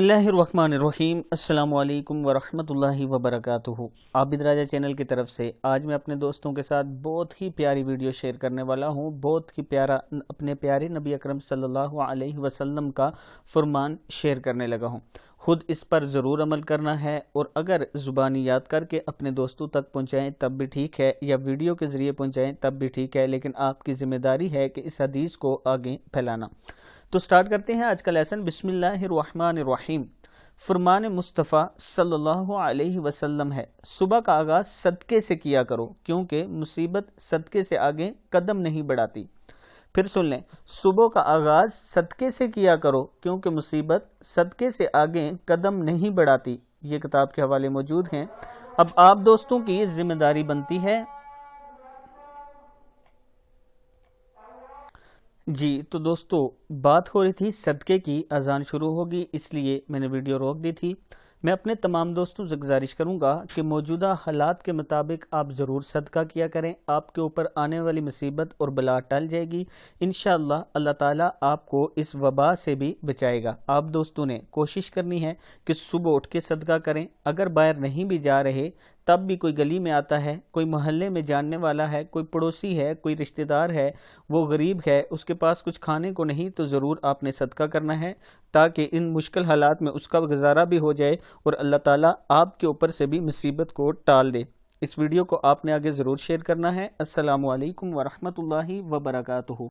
बिस्मिल्लाहिर्रहमानिर्रहीम। अस्सलामु अलैकुम वरहमतुल्लाहि वबरकातुहू। आबिद राजा चैनल की तरफ से आज मैं अपने दोस्तों के साथ बहुत ही प्यारी वीडियो शेयर करने वाला हूँ। बहुत ही प्यारा अपने प्यारे नबी अकरम सल्लल्लाहु अलैहि वसल्लम का फरमान शेयर करने लगा हूँ। खुद इस पर ज़रूर अमल करना है और अगर ज़ुबानी याद करके अपने दोस्तों तक पहुँचाएँ तब भी ठीक है, या वीडियो के ज़रिए पहुँचाएँ तब भी ठीक है, लेकिन आपकी ज़िम्मेदारी है कि इस हदीस को आगे फैलाना। तो स्टार्ट करते हैं आज का लेसन। बिस्मिल्लाहिर्रहमानिर्रहीम। फरमान मुस्तफ़ा सल्लल्लाहु अलैहि वसल्लम है, सुबह का आगाज़ सदक़े से किया करो क्योंकि मुसीबत सदक़े से आगे कदम नहीं बढ़ाती। फिर सुन लें, सुबह का आगाज़ सदक़े से किया करो क्योंकि मुसीबत सदक़े से आगे कदम नहीं बढ़ाती। ये किताब के हवाले मौजूद हैं। अब आप दोस्तों की जिम्मेदारी बनती है जी। तो दोस्तों, बात हो रही थी सदक़े की, अजान शुरू होगी इसलिए मैंने वीडियो रोक दी थी। मैं अपने तमाम दोस्तों से गुजारिश करूंगा कि मौजूदा हालात के मुताबिक आप ज़रूर सदका किया करें। आपके ऊपर आने वाली मुसीबत और बला टल जाएगी इंशाअल्लाह। अल्लाह ताला आपको इस वबा से भी बचाएगा। आप दोस्तों ने कोशिश करनी है कि सुबह उठ के सदका करें। अगर बाहर नहीं भी जा रहे तब भी कोई गली में आता है, कोई मोहल्ले में जानने वाला है, कोई पड़ोसी है, कोई रिश्तेदार है, वो गरीब है, उसके पास कुछ खाने को नहीं, तो ज़रूर आपने सदका करना है ताकि इन मुश्किल हालात में उसका गुजारा भी हो जाए और अल्लाह ताला आपके ऊपर से भी मुसीबत को टाल दे। इस वीडियो को आपने आगे ज़रूर शेयर करना है। अस्सलामु अलैकुम वरहमतुल्लाहि वबरकातुहू।